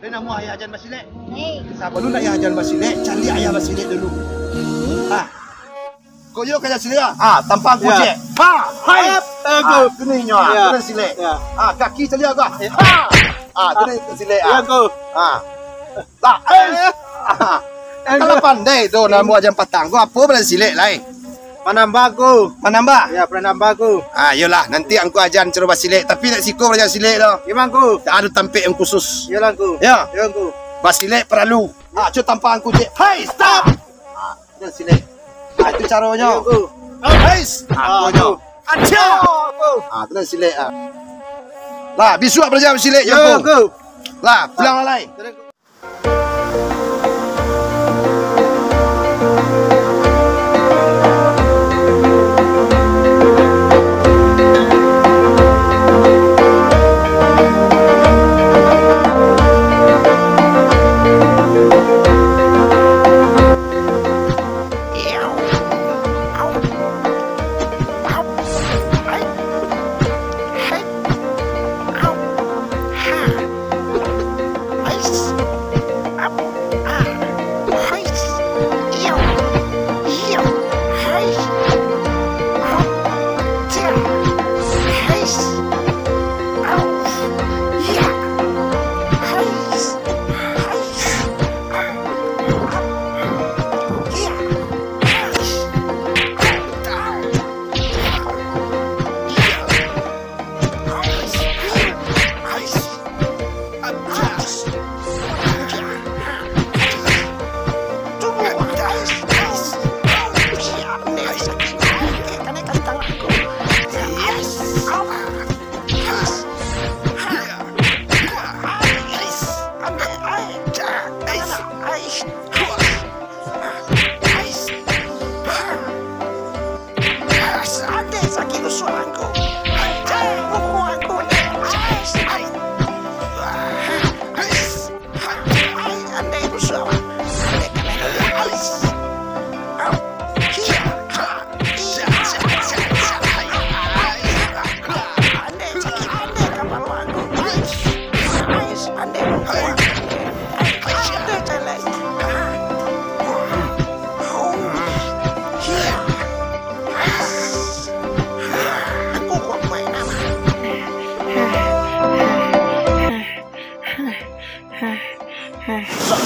Rena mau ayah ajan basilek. Hei. Sabar dulu ayah ajan basilek. Cari ayah basilek dulu. Kau yo kaya silek. Tampang kau cek. Hai. Keningnya. Kena silek. Kaki cari aku. Kena silek. Ya kau. Tak. Kalau pandai tu nak buat jam petang. Kau apa pada silek lain? Penambah ku. Menambah? Ya, penambah ku. Yolah, nanti aku ajan cara basilek. Tapi nak siko belajar silek tu. Gimana ku? Tak ada tampik yang khusus. Yalah ku. Ya. Ya ku. Basilek perlu. Cuba tampang aku cek. Hai, stop. Dia silek. Itu caranya. Ya ku. Hai. Aku Acha. Tu dah silek. Lah, bisu belajar silek Ya yo. ku. Lah, pulang lain.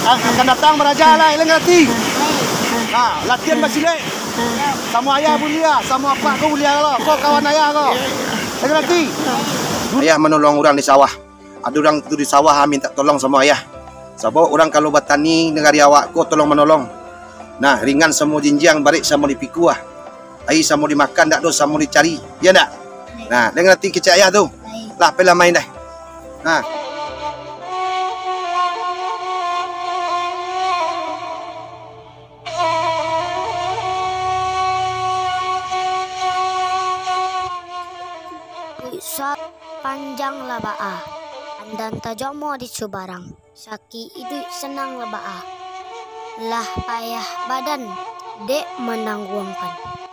Akan datang meraja lah, elang hati. Latihan basilek. Sama ayah bulia, sama apa kau bulia lo. Kau kawan ayah kau. Elang hati. Ayah menolong orang di sawah. Ada orang tu di sawah minta tolong sama ayah. Sebab orang kalau bertani negari awak kau tolong menolong. Nah, ringan semua jinjang barik sama dipiku ah. Ai sama dimakan dak do sama dicari. Ya ndak? Nah, elang hati kecak ayah tu. Lah pela main dah. Saat panjang labaa, andan tajomo di Subarang, saki idu senang labaa, lah payah badan, dek menangguangkan.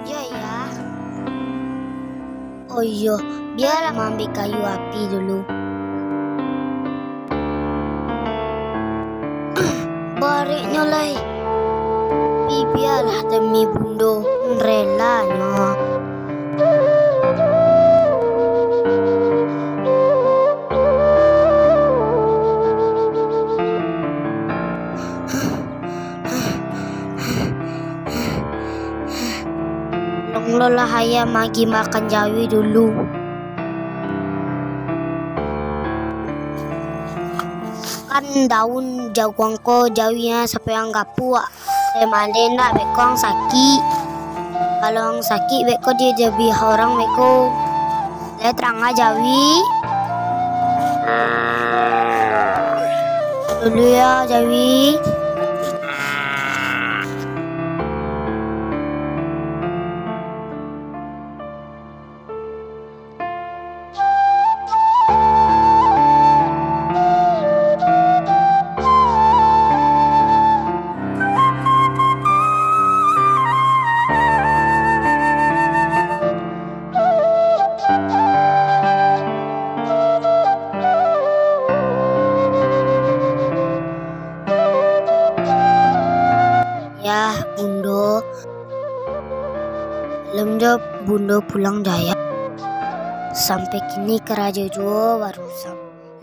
Ya. Oh iya, biar ambil kayu api dulu. Bariknya lah. Biarlah demi bundo relanya. lo lah haya magi makan jawi dulu. Kan daun jaguang ko jawinya sampai anggap puak. Male nak beko ang sakit. Kalau ang sakit beko dia jadi orang beko. Le terang jawi. Dulu ya jawi. Ya, Bundo. Lemjo Bundo pulang daya. Sampai kini keraja jua baru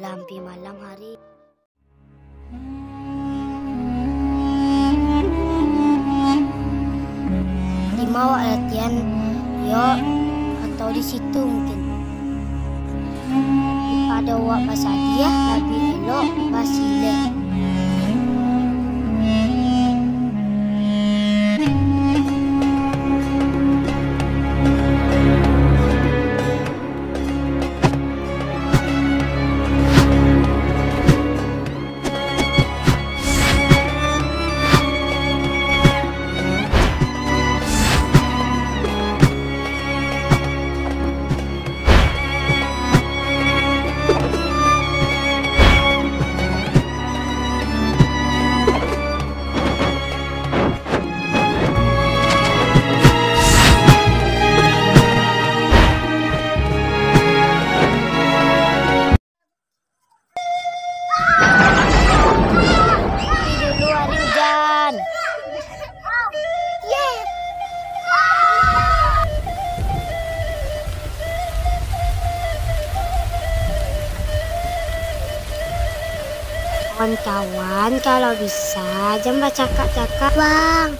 lampi malam hari. Di mau latihan yo atau di situ mungkin. Pada wak pasadia lebih elok basile. Kawan-kawan, kalau bisa jangan cakap-cakap, Bang.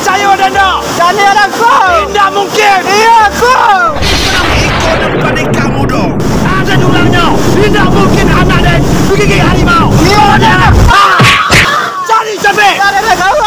saya Danda. Jadi anakku. Tidak mungkin. Iya aku. Ikut daripada kamu dong. Ada jumlahnya. Tidak mungkin anak dan begigi harimau. Iya anak. Cari sampai. Jadi anakku.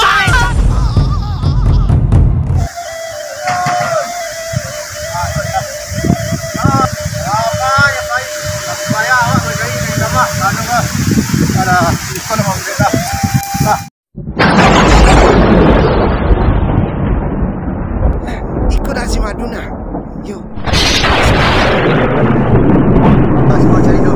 Ikut Haji Maduna. Yuk. Semua cari tu.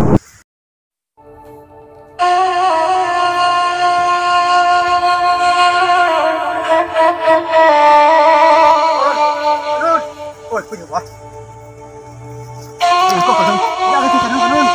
Oi, punya apa? Kau kan? Jangan kita kan?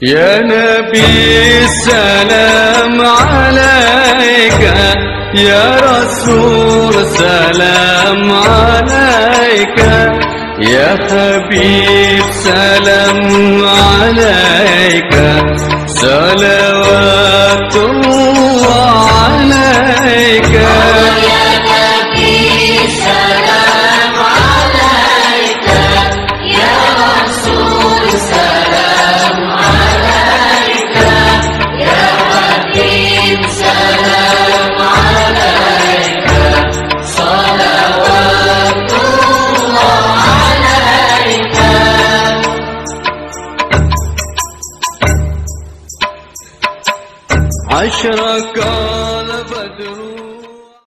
يا نبي السلام عليك يا رسول سلام عليك يا حبيب سلام عليك صلوات الله عليك يا نبي سلام عليك يا رسول سلام عليك يا حبيب سلام عليك صلوات الله عليك أشرق البدر